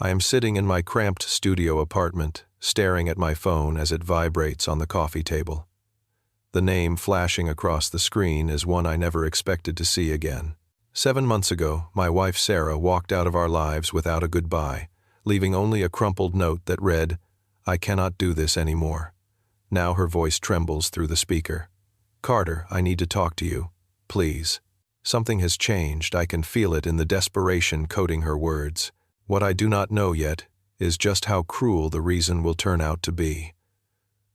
I am sitting in my cramped studio apartment, staring at my phone as it vibrates on the coffee table. The name flashing across the screen is one I never expected to see again. 7 months ago, my wife Sarah walked out of our lives without a goodbye, leaving only a crumpled note that read, "I cannot do this anymore." Now her voice trembles through the speaker. "Carter, I need to talk to you. Please." Something has changed. I can feel it in the desperation coating her words. What I do not know yet is just how cruel the reason will turn out to be.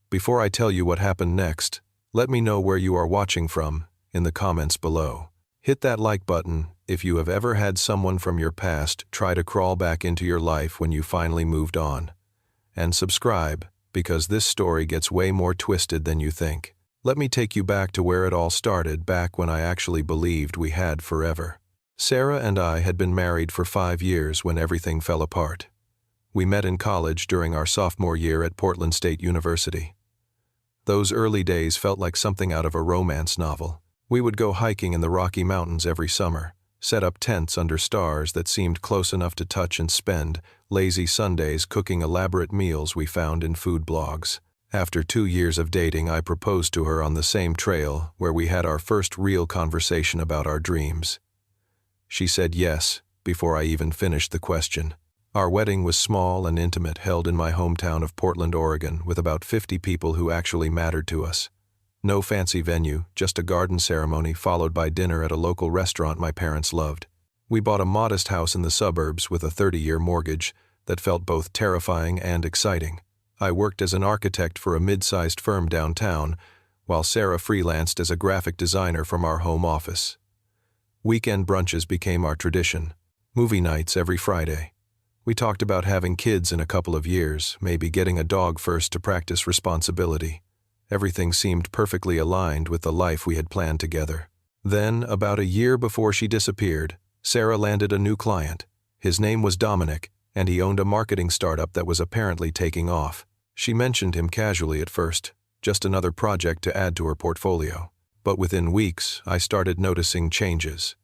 Before I tell you what happened next, let me know where you are watching from in the comments below. Hit that like button if you have ever had someone from your past try to crawl back into your life when you finally moved on. And subscribe, because this story gets way more twisted than you think. Let me take you back to where it all started, back when I actually believed we had forever. Sarah and I had been married for 5 years when everything fell apart. We met in college during our sophomore year at Portland State University. Those early days felt like something out of a romance novel. We would go hiking in the Rocky Mountains every summer, set up tents under stars that seemed close enough to touch, and spend lazy Sundays cooking elaborate meals we found in food blogs. After 2 years of dating, I proposed to her on the same trail where we had our first real conversation about our dreams. She said yes before I even finished the question. Our wedding was small and intimate, held in my hometown of Portland, Oregon, with about 50 people who actually mattered to us. No fancy venue, just a garden ceremony followed by dinner at a local restaurant my parents loved. We bought a modest house in the suburbs with a 30-year mortgage that felt both terrifying and exciting. I worked as an architect for a mid-sized firm downtown, while Sarah freelanced as a graphic designer from our home office. Weekend brunches became our tradition. Movie nights every Friday. We talked about having kids in a couple of years, maybe getting a dog first to practice responsibility. Everything seemed perfectly aligned with the life we had planned together. Then, about a year before she disappeared, Sarah landed a new client. His name was Dominic, and he owned a marketing startup that was apparently taking off. She mentioned him casually at first, just another project to add to her portfolio. But within weeks, I started noticing changes.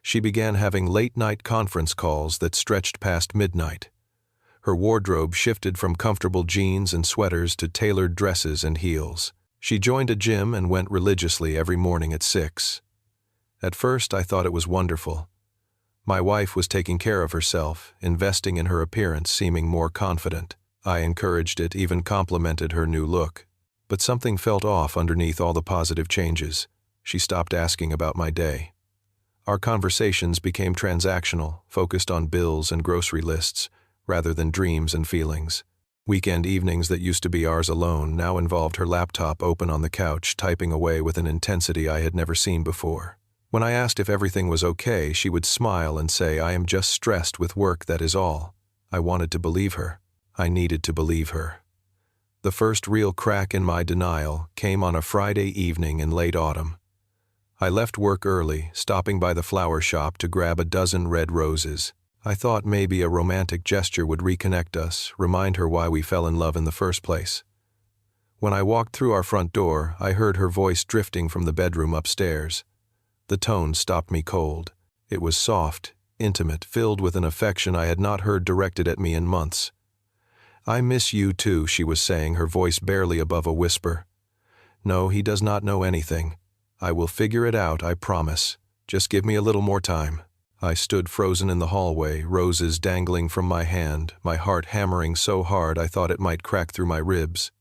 She began having late-night conference calls that stretched past midnight. Her wardrobe shifted from comfortable jeans and sweaters to tailored dresses and heels. She joined a gym and went religiously every morning at 6. At first, I thought it was wonderful. My wife was taking care of herself, investing in her appearance, seeming more confident. I encouraged it, even complimented her new look. But something felt off underneath all the positive changes. She stopped asking about my day. Our conversations became transactional, focused on bills and grocery lists, rather than dreams and feelings. Weekend evenings that used to be ours alone now involved her laptop open on the couch, typing away with an intensity I had never seen before. When I asked if everything was okay, she would smile and say, "I am just stressed with work, that is all." I wanted to believe her. I needed to believe her. The first real crack in my denial came on a Friday evening in late autumn. I left work early, stopping by the flower shop to grab a dozen red roses. I thought maybe a romantic gesture would reconnect us, remind her why we fell in love in the first place. When I walked through our front door, I heard her voice drifting from the bedroom upstairs. The tone stopped me cold. It was soft, intimate, filled with an affection I had not heard directed at me in months. "I miss you too," she was saying, her voice barely above a whisper. "No, he does not know anything. I will figure it out, I promise. Just give me a little more time." I stood frozen in the hallway, roses dangling from my hand, my heart hammering so hard I thought it might crack through my ribs.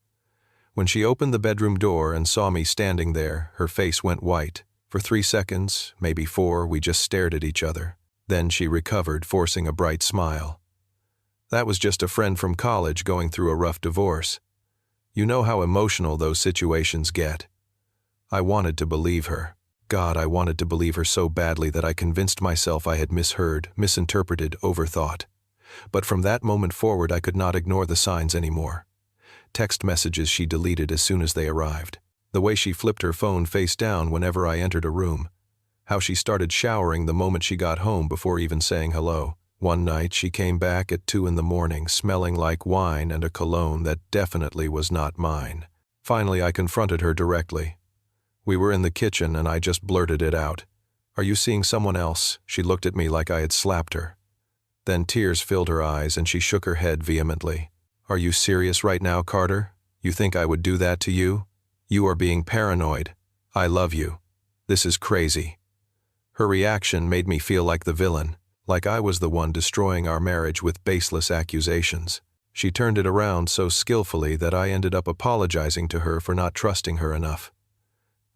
When she opened the bedroom door and saw me standing there, her face went white. For 3 seconds, maybe 4, we just stared at each other. Then she recovered, forcing a bright smile. "That was just a friend from college going through a rough divorce. You know how emotional those situations get." I wanted to believe her. God, I wanted to believe her so badly that I convinced myself I had misheard, misinterpreted, overthought. But from that moment forward, I could not ignore the signs anymore. Text messages she deleted as soon as they arrived. The way she flipped her phone face down whenever I entered a room. How she started showering the moment she got home before even saying hello. One night she came back at 2 in the morning, smelling like wine and a cologne that definitely was not mine. Finally, I confronted her directly. We were in the kitchen and I just blurted it out. "Are you seeing someone else?" She looked at me like I had slapped her. Then tears filled her eyes and she shook her head vehemently. "Are you serious right now, Carter? You think I would do that to you? You are being paranoid. I love you. This is crazy." Her reaction made me feel like the villain, like I was the one destroying our marriage with baseless accusations. She turned it around so skillfully that I ended up apologizing to her for not trusting her enough.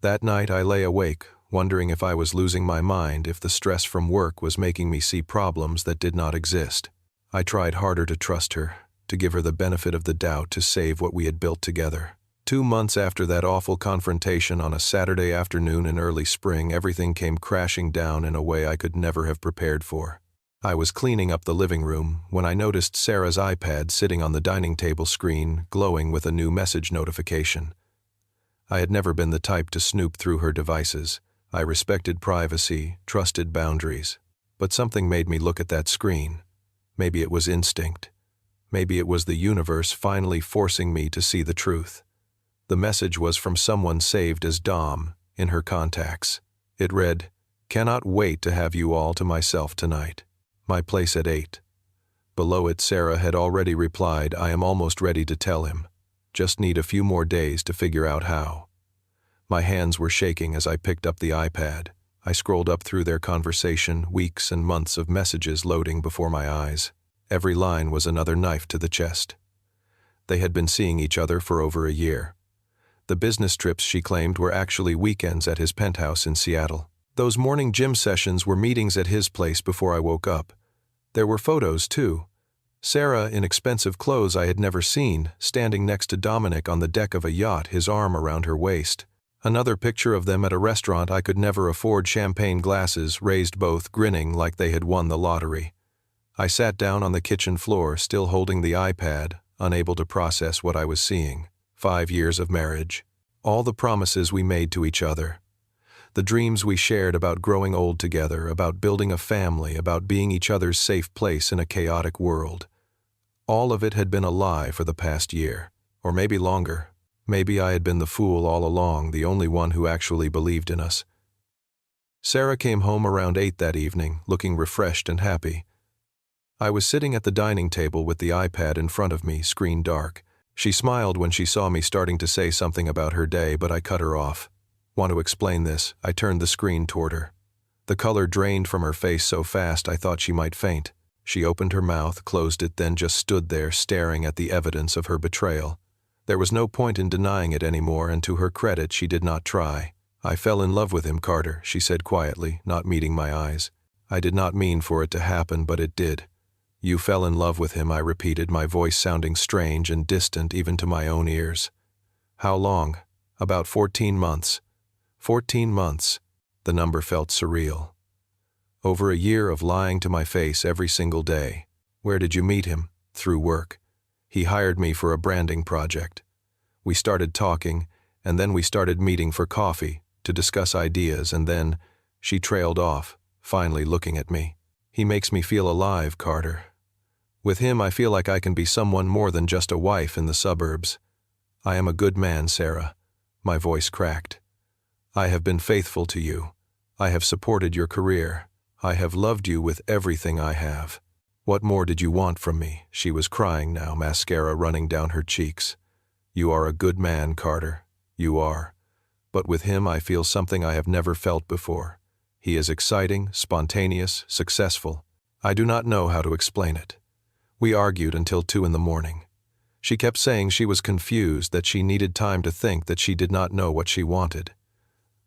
That night I lay awake, wondering if I was losing my mind, if the stress from work was making me see problems that did not exist. I tried harder to trust her, to give her the benefit of the doubt, to save what we had built together. 2 months after that awful confrontation on a Saturday afternoon in early spring, everything came crashing down in a way I could never have prepared for. I was cleaning up the living room when I noticed Sarah's iPad sitting on the dining table screen, glowing with a new message notification. I had never been the type to snoop through her devices. I respected privacy, trusted boundaries. But something made me look at that screen. Maybe it was instinct. Maybe it was the universe finally forcing me to see the truth. The message was from someone saved as Dom in her contacts. It read, "Cannot wait to have you all to myself tonight. My place at 8. Below it, Sarah had already replied, "I am almost ready to tell him. Just need a few more days to figure out how." My hands were shaking as I picked up the iPad. I scrolled up through their conversation, weeks and months of messages loading before my eyes. Every line was another knife to the chest. They had been seeing each other for over a year. The business trips, she claimed, were actually weekends at his penthouse in Seattle. Those morning gym sessions were meetings at his place before I woke up. There were photos, too. Sarah, in expensive clothes I had never seen, standing next to Dominic on the deck of a yacht, his arm around her waist. Another picture of them at a restaurant I could never afford, champagne glasses raised, both grinning like they had won the lottery. I sat down on the kitchen floor, still holding the iPad, unable to process what I was seeing. 5 years of marriage. All the promises we made to each other. The dreams we shared about growing old together, about building a family, about being each other's safe place in a chaotic world. All of it had been a lie for the past year, or maybe longer. Maybe I had been the fool all along, the only one who actually believed in us. Sarah came home around 8 that evening, looking refreshed and happy. I was sitting at the dining table with the iPad in front of me, screen dark. She smiled when she saw me, starting to say something about her day, but I cut her off. "Want to explain this?" I turned the screen toward her. The color drained from her face so fast I thought she might faint. She opened her mouth, closed it, then just stood there staring at the evidence of her betrayal. There was no point in denying it anymore, and to her credit, she did not try. "I fell in love with him, Carter," she said quietly, not meeting my eyes. "I did not mean for it to happen, but it did." "You fell in love with him," I repeated, my voice sounding strange and distant even to my own ears. "How long?" "About 14 months. 14 months. The number felt surreal. Over a year of lying to my face every single day. "Where did you meet him?" "Through work. He hired me for a branding project. We started talking, and then we started meeting for coffee to discuss ideas, and then..." She trailed off, finally looking at me. "He makes me feel alive, Carter. With him, I feel like I can be someone more than just a wife in the suburbs. I am a good man, Sarah." My voice cracked. "I have been faithful to you. I have supported your career. I have loved you with everything I have. What more did you want from me?" She was crying now, mascara running down her cheeks. "You are a good man, Carter. You are. But with him, I feel something I have never felt before. He is exciting, spontaneous, successful. I do not know how to explain it." We argued until 2 in the morning. She kept saying she was confused, that she needed time to think, that she did not know what she wanted.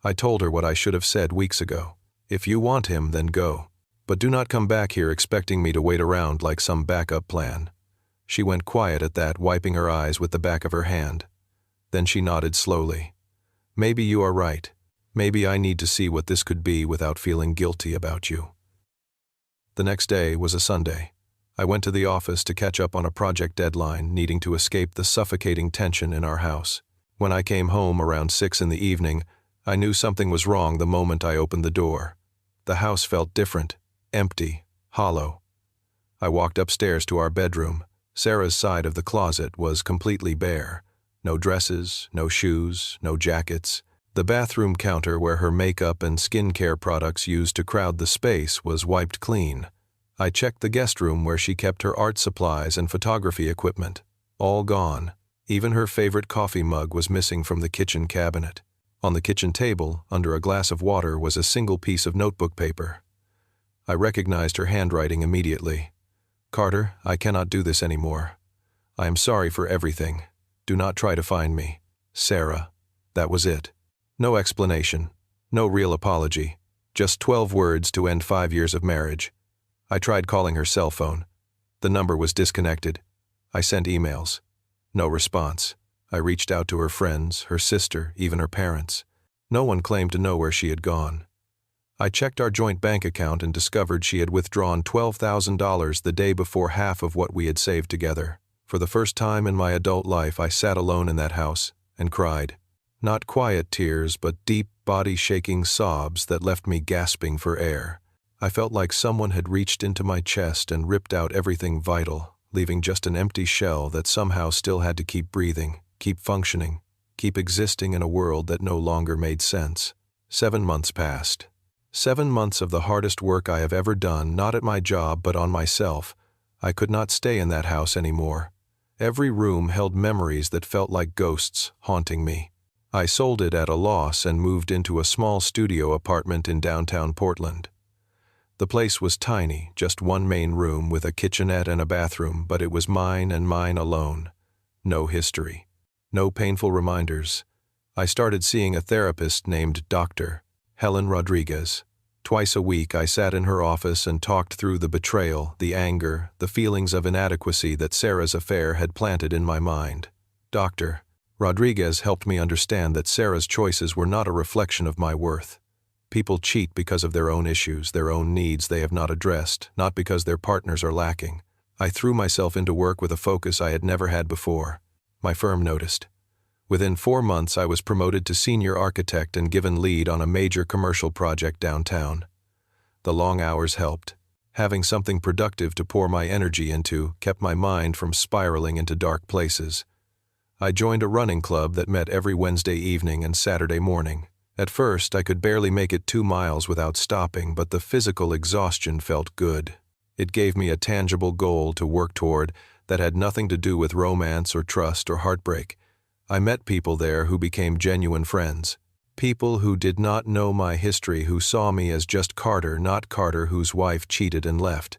I told her what I should have said weeks ago. "If you want him, then go. But do not come back here expecting me to wait around like some backup plan." She went quiet at that, wiping her eyes with the back of her hand. Then she nodded slowly. "Maybe you are right. Maybe I need to see what this could be without feeling guilty about you." The next day was a Sunday. I went to the office to catch up on a project deadline, needing to escape the suffocating tension in our house. When I came home around 6 in the evening, I knew something was wrong the moment I opened the door. The house felt different, empty, hollow. I walked upstairs to our bedroom. Sarah's side of the closet was completely bare. No dresses, no shoes, no jackets. The bathroom counter where her makeup and skincare products used to crowd the space was wiped clean. I checked the guest room where she kept her art supplies and photography equipment. All gone. Even her favorite coffee mug was missing from the kitchen cabinet. On the kitchen table, under a glass of water, was a single piece of notebook paper. I recognized her handwriting immediately. "Carter, I cannot do this anymore. I am sorry for everything. Do not try to find me. Sarah." That was it. No explanation. No real apology. Just 12 words to end 5 years of marriage. I tried calling her cell phone. The number was disconnected. I sent emails. No response. I reached out to her friends, her sister, even her parents. No one claimed to know where she had gone. I checked our joint bank account and discovered she had withdrawn $12,000 the day before half of what we had saved together. For the first time in my adult life, I sat alone in that house and cried. Not quiet tears, but deep, body-shaking sobs that left me gasping for air. I felt like someone had reached into my chest and ripped out everything vital, leaving just an empty shell that somehow still had to keep breathing, keep functioning, keep existing in a world that no longer made sense. 7 months passed. 7 months of the hardest work I have ever done, not at my job but on myself. I could not stay in that house anymore. Every room held memories that felt like ghosts haunting me. I sold it at a loss and moved into a small studio apartment in downtown Portland. The place was tiny, just one main room with a kitchenette and a bathroom, but it was mine and mine alone. No history. No painful reminders. I started seeing a therapist named Dr. Helen Rodriguez. Twice a week I sat in her office and talked through the betrayal, the anger, the feelings of inadequacy that Sarah's affair had planted in my mind. Dr. Rodriguez helped me understand that Sarah's choices were not a reflection of my worth. People cheat because of their own issues, their own needs they have not addressed, not because their partners are lacking. I threw myself into work with a focus I had never had before. My firm noticed. Within 4 months, I was promoted to senior architect and given lead on a major commercial project downtown. The long hours helped. Having something productive to pour my energy into kept my mind from spiraling into dark places. I joined a running club that met every Wednesday evening and Saturday morning. At first, I could barely make it 2 miles without stopping, but the physical exhaustion felt good. It gave me a tangible goal to work toward that had nothing to do with romance or trust or heartbreak. I met people there who became genuine friends. People who did not know my history, who saw me as just Carter, not Carter whose wife cheated and left.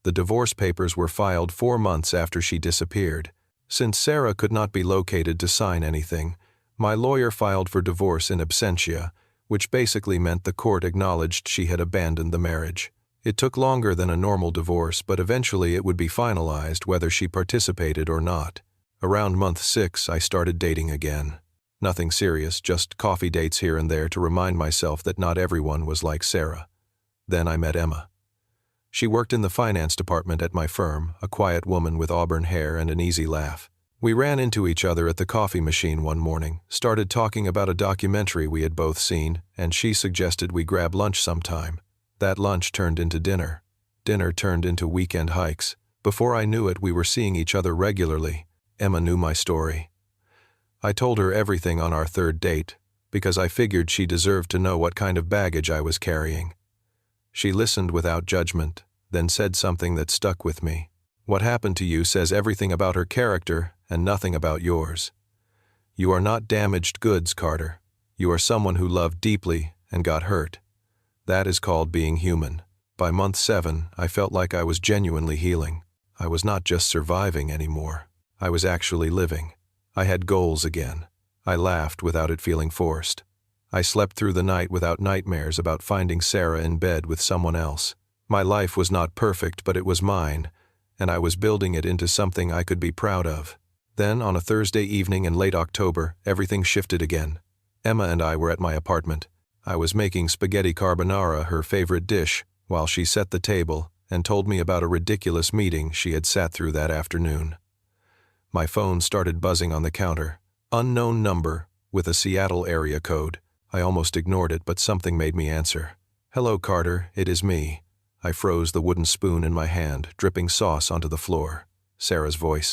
The divorce papers were filed 4 months after she disappeared. Since Sarah could not be located to sign anything, my lawyer filed for divorce in absentia, which basically meant the court acknowledged she had abandoned the marriage. It took longer than a normal divorce, but eventually it would be finalized whether she participated or not. Around month 6, I started dating again. Nothing serious, just coffee dates here and there to remind myself that not everyone was like Sarah. Then I met Emma. She worked in the finance department at my firm, a quiet woman with auburn hair and an easy laugh. We ran into each other at the coffee machine one morning, started talking about a documentary we had both seen, and she suggested we grab lunch sometime. That lunch turned into dinner. Dinner turned into weekend hikes. Before I knew it, we were seeing each other regularly. Emma knew my story. I told her everything on our 3rd date, because I figured she deserved to know what kind of baggage I was carrying. She listened without judgment, then said something that stuck with me. What happened to you says everything about her character and nothing about yours. You are not damaged goods, Carter. You are someone who loved deeply and got hurt. That is called being human. By month 7, I felt like I was genuinely healing. I was not just surviving anymore. I was actually living. I had goals again. I laughed without it feeling forced. I slept through the night without nightmares about finding Sarah in bed with someone else. My life was not perfect, but it was mine, and I was building it into something I could be proud of. Then, on a Thursday evening in late October, everything shifted again. Emma and I were at my apartment. I was making spaghetti carbonara, her favorite dish, while she set the table and told me about a ridiculous meeting she had sat through that afternoon. My phone started buzzing on the counter. Unknown number, with a Seattle area code. I almost ignored it, but something made me answer. "Hello, Carter, it is me." I froze the wooden spoon in my hand, dripping sauce onto the floor. Sarah's voice.